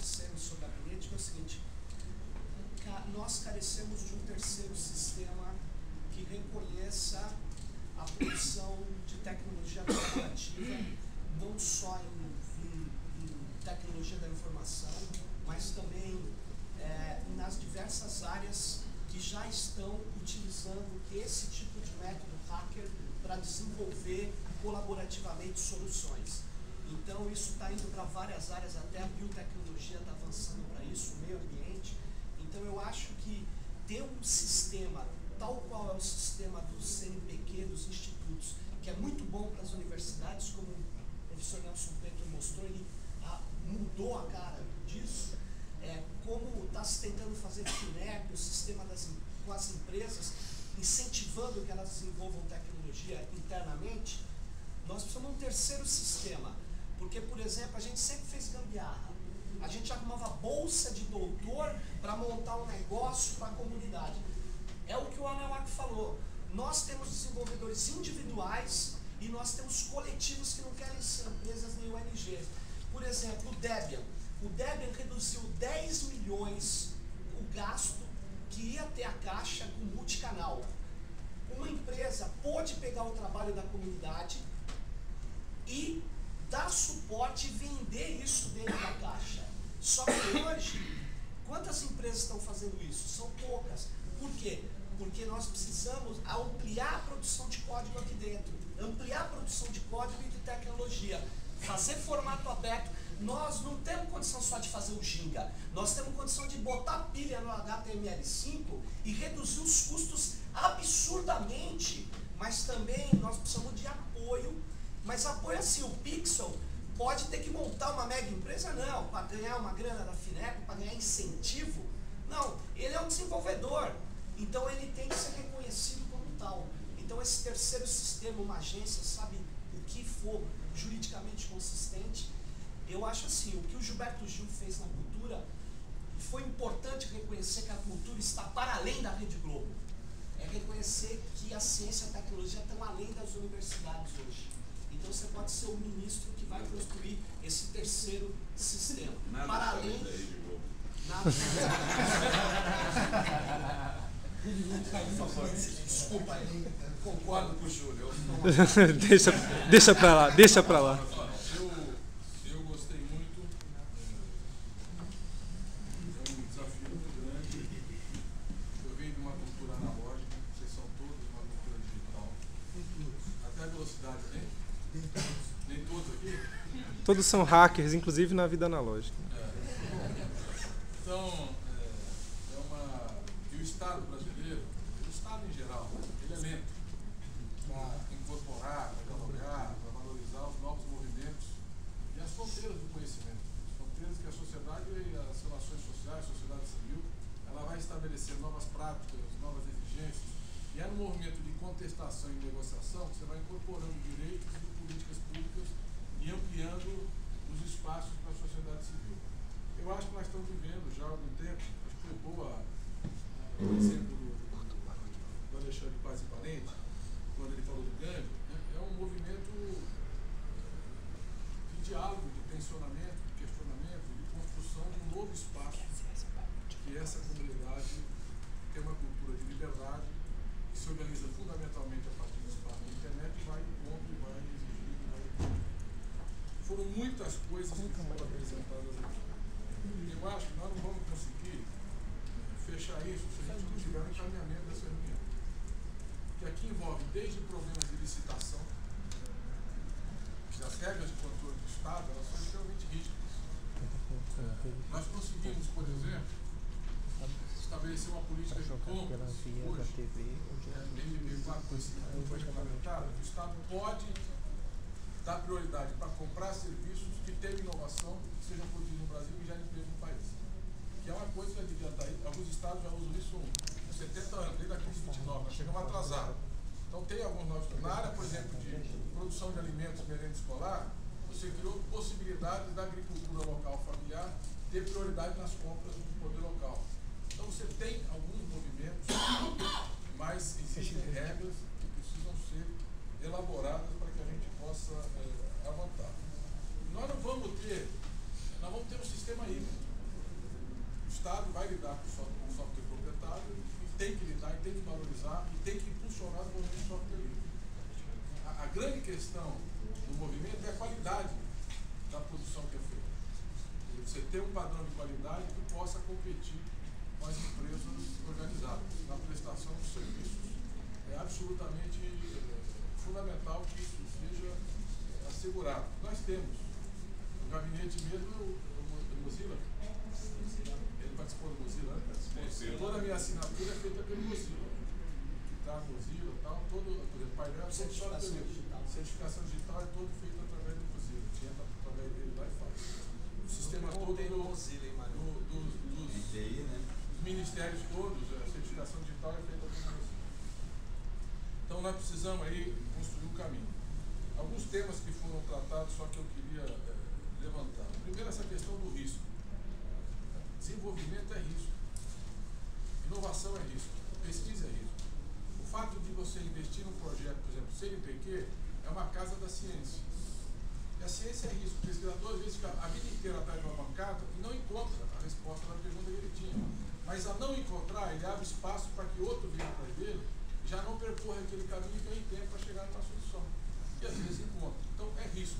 trouxemos sobre a gabinete, que é o seguinte: nós carecemos de um terceiro sistema que reconheça a produção de tecnologia colaborativa, não só em tecnologia da informação, mas também nas diversas áreas que já estão utilizando esse tipo de método hacker para desenvolver colaborativamente soluções. Então isso está indo para várias áreas, até a biotecnologia está avançando para isso, o meio ambiente. Então eu acho que ter um sistema, tal qual é o sistema do CNPq, dos institutos, que é muito bom para as universidades, como o professor Nelson Pedro mostrou, ele mudou a cara disso, como está se tentando fazer o FINEP, o sistema com as empresas, incentivando que elas desenvolvam tecnologia internamente. Nós precisamos de um terceiro sistema, porque, por exemplo, a gente sempre fez gambiarra. A gente arrumava bolsa de doutor para montar um negócio para a comunidade. É o que o Anelak falou. Nós temos desenvolvedores individuais e nós temos coletivos que não querem ser empresas nem ONGs. Por exemplo, o Debian. O Debian reduziu 10 milhões o gasto que ia ter a caixa com multicanal. Uma empresa pôde pegar o trabalho da comunidade e dar suporte e vender isso dentro da caixa. Só que hoje, quantas empresas estão fazendo isso? São poucas. Por quê? Porque nós precisamos ampliar a produção de código aqui dentro, ampliar a produção de código e de tecnologia, fazer formato aberto. Nós não temos condição só de fazer o Ginga, nós temos condição de botar pilha no HTML5 e reduzir os custos absurdamente, mas também nós precisamos de apoio, mas apoio assim, o Pixel pode ter que montar uma mega empresa? Não, para ganhar uma grana da FINEP, para ganhar incentivo? Não, ele é um desenvolvedor, então ele tem que ser reconhecido como tal. Então esse terceiro sistema, uma agência, sabe, o que for juridicamente consistente. Eu acho assim, o que o Gilberto Gil fez na cultura, foi importante reconhecer que a cultura está para além da Rede Globo. É reconhecer que a ciência e a tecnologia estão além das universidades hoje. Então você pode ser o ministro que vai construir esse terceiro sistema. Nada para além da Rede Globo. Nada. Desculpa aí. Concordo com o Júlio. Deixa pra lá, deixa pra lá. Eu gostei muito. É um desafio muito grande. Eu venho de uma cultura analógica, vocês são todos uma cultura digital. Até a velocidade, né? Nem todos aqui? Todos são hackers, inclusive na vida analógica. Então, e o Estado brasileiro, o Estado em geral, ele é lento para incorporar, para dialogar, para valorizar os novos movimentos e as fronteiras do conhecimento. As fronteiras que a sociedade e as relações sociais, a sociedade civil, ela vai estabelecer novas práticas, novas exigências. E é no movimento de contestação e negociação que você vai incorporando direitos e políticas públicas e ampliando os espaços para a sociedade civil. Eu acho que nós estamos vivendo já há algum tempo, acho que foi boa o exemplo do Alexandre Paz e Parente, quando ele falou do Gandhi, né? É um movimento de diálogo, de tensionamento, de questionamento, de construção de um novo espaço, que essa comunidade tem uma cultura de liberdade, que se organiza fundamentalmente a partir do espaço da internet e vai impondo, vai exigindo, vai... Foram muitas coisas que foram apresentadas aqui. Eu acho que nós não vamos conseguir fechar isso se a gente não tiver um encaminhamento dessa reunião. Que aqui envolve desde problemas de licitação, que as regras de controle do Estado elas são extremamente rígidas. Nós conseguimos, por exemplo, estabelecer uma política de compras hoje, MP4 foi implementada, o Estado pode dar prioridade para comprar serviços que tenham inovação, que sejam produzidos no Brasil e gerem emprego no país. Que é uma coisa que devia estar aí. Alguns estados já usam isso há 70 anos, desde a crise de 29, nós chegamos atrasados. Então tem alguns novos. Na área, por exemplo, de produção de alimentos, merenda escolar, você criou possibilidades da agricultura local familiar ter prioridade nas compras do poder local. Então você tem alguns movimentos, mas existem regras que precisam ser elaboradas para que a gente possa avançar. Nós vamos ter um sistema híbrido. vai lidar com o software proprietário e tem que lidar, e tem que valorizar, e tem que impulsionar o movimento de software livre. A grande questão do movimento é a qualidade da produção que é feita. Você ter um padrão de qualidade que possa competir com as empresas organizadas na prestação de serviços. É absolutamente fundamental que isso seja assegurado. Nós temos o gabinete mesmo, o Mozilla, ele participou do Mozilla, né? Toda a minha assinatura é feita pelo Mozilla. Tá, Mozilla e tal, todo, por exemplo, painel é certificação digital. Certificação digital é todo feito através do Mozilla. Entra através dele lá e faz. O sistema todo dos ministérios todos, a certificação digital é feita pelo Mozilla. Então nós precisamos aí construir um caminho. Alguns temas que foram tratados, só que eu queria levantar. Primeiro, essa questão do risco. Desenvolvimento é risco. Inovação é risco. Pesquisa é risco. O fato de você investir num projeto, por exemplo, CNPq, é uma casa da ciência. E a ciência é risco. O pesquisador, às vezes, fica a vida inteira atrás de uma bancada e não encontra a resposta da pergunta que ele tinha. Mas a não encontrar, ele abre espaço para que outro venha atrás dele e já não percorra aquele caminho e ganhe tempo para chegar numa solução. E às vezes encontra. Então é risco.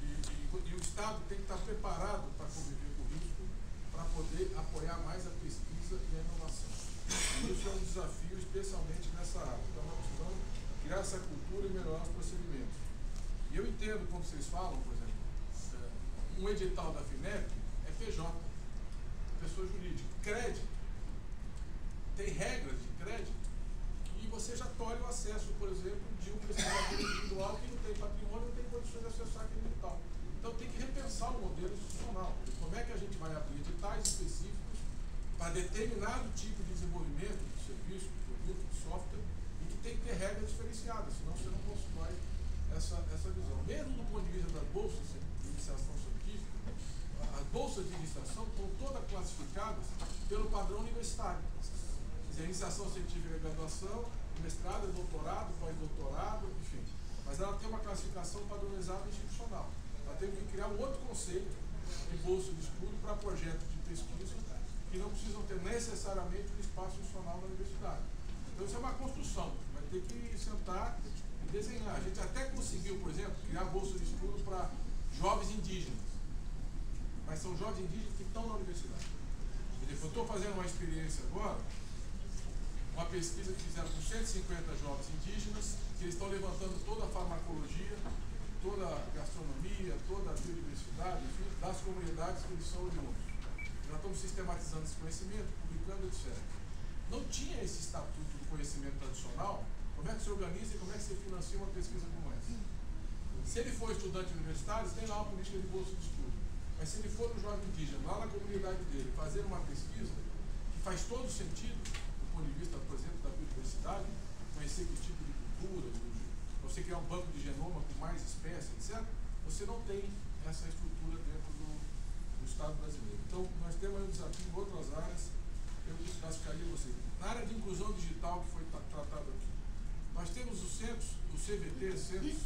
E o Estado tem que estar preparado para conviver com o risco, para poder apoiar mais a pesquisa e a inovação. E isso é um desafio, especialmente nessa área. Então nós precisamos criar essa cultura e melhorar os procedimentos. E eu entendo quando vocês falam, por exemplo, um edital da FINEP é PJ, pessoa jurídica. Crédito. Tem regras de crédito e você já tolhe o acesso, por exemplo, de um pesquisador individual que não tem patrimônio, não tem condições de acessar aquele edital. Então tem que repensar o modelo institucional. Como é que a gente vai abrir editais específicos para determinado tipo de desenvolvimento de serviço, de produto, de software, e que tem que ter regras diferenciadas, senão você não constrói essa visão. Mesmo do ponto de vista das bolsas de iniciação científica, as bolsas de iniciação estão todas classificadas pelo padrão universitário. Quer dizer, iniciação científica é graduação, mestrado, doutorado, pós-doutorado, enfim. Mas ela tem uma classificação padronizada institucional. Ela tem que criar um outro conceito de bolsa de estudo para projetos de pesquisa que não precisam ter necessariamente um espaço institucional na universidade. Então isso é uma construção, vai ter que sentar e desenhar. A gente até conseguiu, por exemplo, criar bolsa de estudo para jovens indígenas. Mas são jovens indígenas que estão na universidade. Eu estou fazendo uma experiência agora, uma pesquisa que fizeram com 150 jovens indígenas, que eles estão levantando toda a farmacologia, toda a gastronomia, toda a biodiversidade, enfim, das comunidades que eles são oriundos. Nós estamos sistematizando esse conhecimento, publicando, etc. Não tinha esse estatuto de conhecimento tradicional. Como é que se organiza e como é que se financia uma pesquisa como essa? Se ele for estudante universitário, tem lá uma política de bolsa de estudo. Mas se ele for um jovem indígena, lá na comunidade dele, fazer uma pesquisa que faz todo sentido, do ponto de vista, por exemplo, da biodiversidade, conhecer que tipo de cultura, você criar um banco de genoma com mais espécies, etc., você não tem essa estrutura dentro do Estado brasileiro. Então, nós temos um desafio em outras áreas, eu classificaria você. Na área de inclusão digital, que foi tratado aqui, nós temos os centros, os CVT, Centros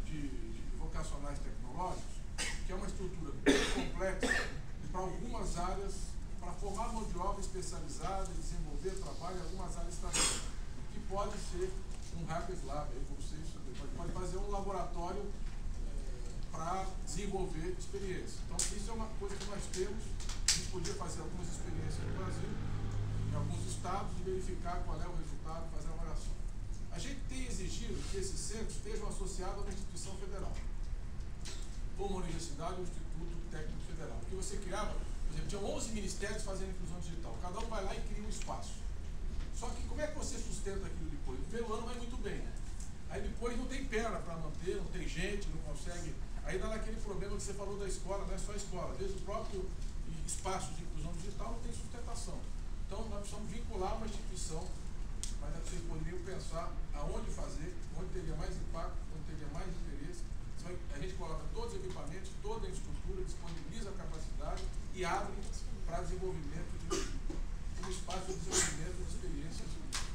de Vocacionais Tecnológicos, que é uma estrutura bem complexa para algumas áreas, para formar mão de obra especializada e desenvolver trabalho em algumas áreas estratégicas, que pode ser um Hackers Lab, aí, como vocês pode fazer um laboratório para desenvolver experiência. Então, isso é uma coisa que nós temos. A gente podia fazer algumas experiências no Brasil, em alguns estados, e verificar qual é o resultado, fazer uma avaliação. A gente tem exigido que esses centros estejam associados a uma instituição federal, ou uma universidade ou um instituto técnico federal. Porque você criava, por exemplo, tinha 11 ministérios fazendo inclusão digital. Cada um vai lá e cria um espaço. Só que como é que você sustenta aquilo depois? No primeiro ano vai muito bem. Aí depois não tem perna para manter, não tem gente, não consegue. Aí dá naquele problema que você falou da escola, não é só a escola. Às vezes o próprio espaço de inclusão digital não tem sustentação. Então nós precisamos vincular uma instituição, mas vocês poderiam pensar aonde fazer, onde teria mais impacto, onde teria mais interesse. A gente coloca todos os equipamentos, toda a estrutura, disponibiliza a capacidade e abre para desenvolvimento um espaço de desenvolvimento de experiências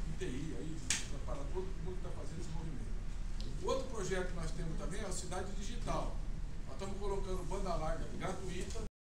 em TI, aí, para todo mundo que está fazendo desenvolvimento. O outro projeto que nós temos também é a cidade digital.